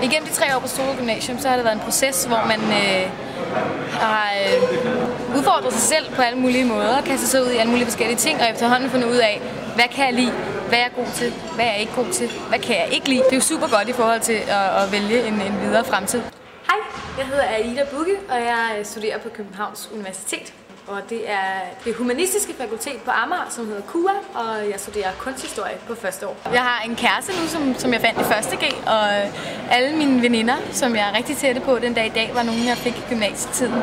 Igennem de 3 år på Solrød Gymnasium, så har det været en proces, hvor man har udfordret sig selv på alle mulige måder, kastet sig ud i alle mulige forskellige ting, og efterhånden fundet ud af, hvad kan jeg lide, hvad er jeg god til, hvad er jeg ikke god til, hvad kan jeg ikke lide. Det er jo super godt i forhold til at vælge en videre fremtid. Hej, jeg hedder Aida Bugge, og jeg studerer på Københavns Universitet. Og det er det humanistiske fakultet på Amager, som hedder KUA, og jeg studerer kunsthistorie på første år. Jeg har en kæreste nu, som jeg fandt i første G, og alle mine veninder, som jeg er rigtig tætte på den dag i dag, var nogen, jeg fik i gymnasietiden.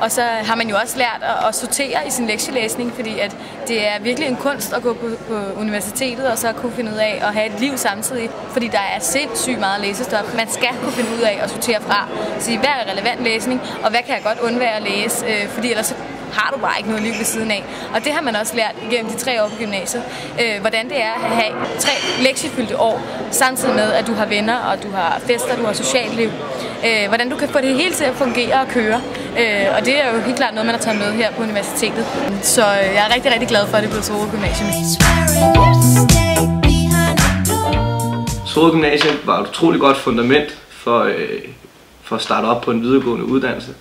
Og så har man jo også lært at sortere i sin lektielæsning, fordi at det er virkelig en kunst at gå på universitetet og så kunne finde ud af at have et liv samtidig, fordi der er sindssygt meget læsestof. Man skal kunne finde ud af at sortere fra, sige, hvad er relevant læsning, og hvad kan jeg godt undvære at læse, fordi ellers så har du bare ikke noget liv ved siden af. Og det har man også lært igennem de 3 år på gymnasiet. Hvordan det er at have 3 lektiefyldte år, samtidig med, at du har venner, og du har fester, du har socialt liv. Hvordan du kan få det hele til at fungere og køre. Og det er jo helt klart noget, man har taget med her på universitetet. Så jeg er rigtig, rigtig glad for, at det blev Solrød Gymnasium. Solrød Gymnasium var et utroligt godt fundament for at starte op på en videregående uddannelse.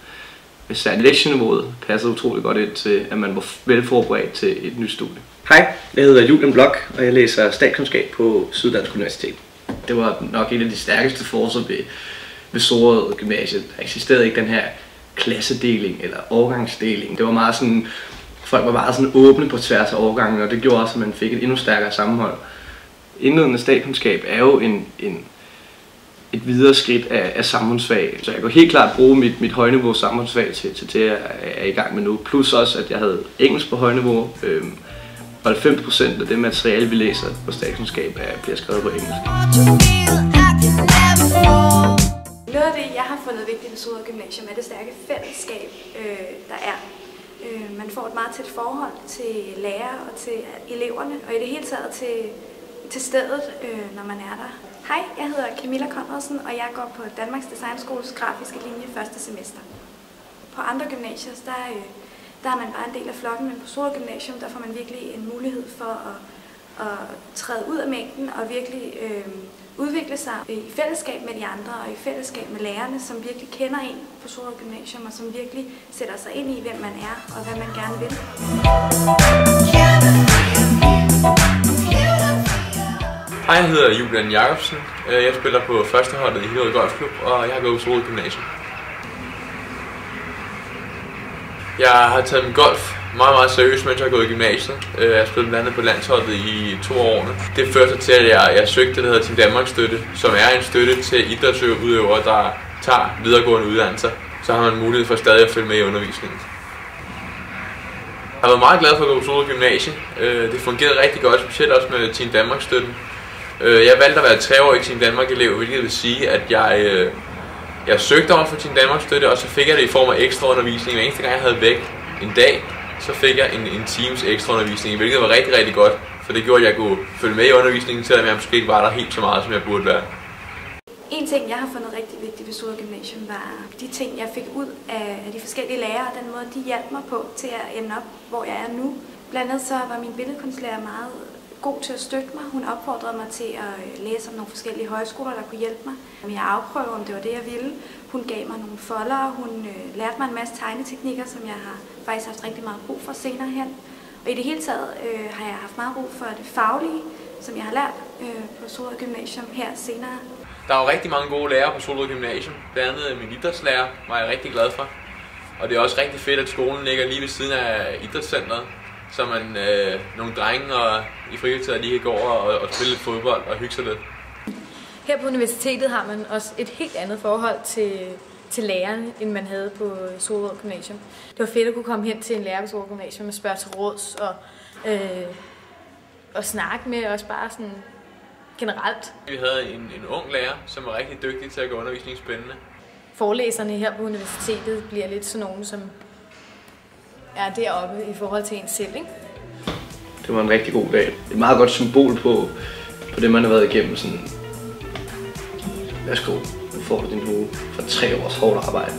Især lektieniveauet passede utroligt godt ind til, at man var velforberedt til et nyt studie. Hej, jeg hedder Julian Blok, og jeg læser statskundskab på Syddansk Universitet. Det var nok en af de stærkeste forser ved Solrød Gymnasiet. Der eksisterede ikke den her klassedeling eller årgangsdeling. Det var meget sådan, folk var meget sådan åbne på tværs af årgangen, og det gjorde også, at man fik et endnu stærkere sammenhold. Indledende statskundskab er jo et videre skridt af samfundsfag, så jeg kunne helt klart bruge mit højniveau samfundsfag til det, jeg er i gang med nu. Plus også, at jeg havde engelsk på højniveau, og 90% af det materiale, vi læser på statskundskab, bliver skrevet på engelsk. Noget af det, jeg har fundet vigtigt ved Solrød Gymnasium, er det stærke fællesskab, der er. Man får et meget tæt forhold til lærere og til eleverne, og i det hele taget til stedet, når man er der. Hej, jeg hedder Camilla Conradsen, og jeg går på Danmarks Designskoles grafiske linje første semester. På andre gymnasier, der er man bare en del af flokken, men på Solrød Gymnasium, der får man virkelig en mulighed for at træde ud af mængden og virkelig udvikle sig i fællesskab med de andre og i fællesskab med lærerne, som virkelig kender en på Solrød Gymnasium og som virkelig sætter sig ind i, hvem man er og hvad man gerne vil. Hej, jeg hedder Julian Jacobsen. Jeg spiller på førsteholdet i Hillerød Golfklub, og jeg har gået på Solrød Gymnasium. Jeg har taget min golf meget, meget seriøst, mens jeg har gået i gymnasiet. Jeg har spillet blandt andet på landsholdet i 2 år. Det førte til, at jeg søgte det, der hedder Team Danmark Støtte, som er en støtte til idrætsudøvere, der tager videregående uddannelser. Så har man mulighed for stadig at følge med i undervisningen. Jeg har været meget glad for at gå på Solrød Gymnasium. Det fungerede rigtig godt, specielt også med Team Danmark Støtten. Jeg valgte at være 3-årig Team Danmark-elev, hvilket vil sige, at jeg søgte om for Team Danmark Støtte, og så fik jeg det i form af ekstraundervisning. Hver eneste gang jeg havde væk en dag, så fik jeg en times ekstraundervisning, hvilket var rigtig, rigtig godt. For det gjorde, at jeg kunne følge med i undervisningen, selvom jeg måske ikke var der helt så meget, som jeg burde være. En ting, jeg har fundet rigtig vigtigt ved Solrød Gymnasium, var de ting, jeg fik ud af de forskellige lærere, og den måde, de hjalp mig på til at ende op, hvor jeg er nu. Blandt andet så var min billedkunstlærer meget god til at støtte mig. Hun opfordrede mig til at læse om nogle forskellige højskoler, der kunne hjælpe mig. Jeg afprøvede, om det var det, jeg ville. Hun gav mig nogle foldere, hun lærte mig en masse tegneteknikker, som jeg har faktisk haft rigtig meget brug for senere hen. Og i det hele taget har jeg haft meget brug for det faglige, som jeg har lært på Solrød Gymnasium her senere. Der er jo rigtig mange gode lærere på Solrød Gymnasium. Blandt andet min idrætslærer var jeg rigtig glad for. Og det er også rigtig fedt, at skolen ligger lige ved siden af idrætscentret, så man nogle drenge og i fritiden lige kan gå over og spille lidt fodbold og hygge sig lidt. Her på universitetet har man også et helt andet forhold til lærerne, end man havde på Solrød Gymnasium. Det var fedt at kunne komme hen til en lærer på Solrød Gymnasium og spørge til råds og snakke med os bare sådan generelt. Vi havde en ung lærer, som var rigtig dygtig til at gøre undervisningen spændende. Forelæserne her på universitetet bliver lidt sådan nogen, som er deroppe i forhold til en selv, ikke? Det var en rigtig god dag. Et meget godt symbol på det, man har været igennem. Sådan, værsgo, nu får du din hue for 3 års hårdt arbejde.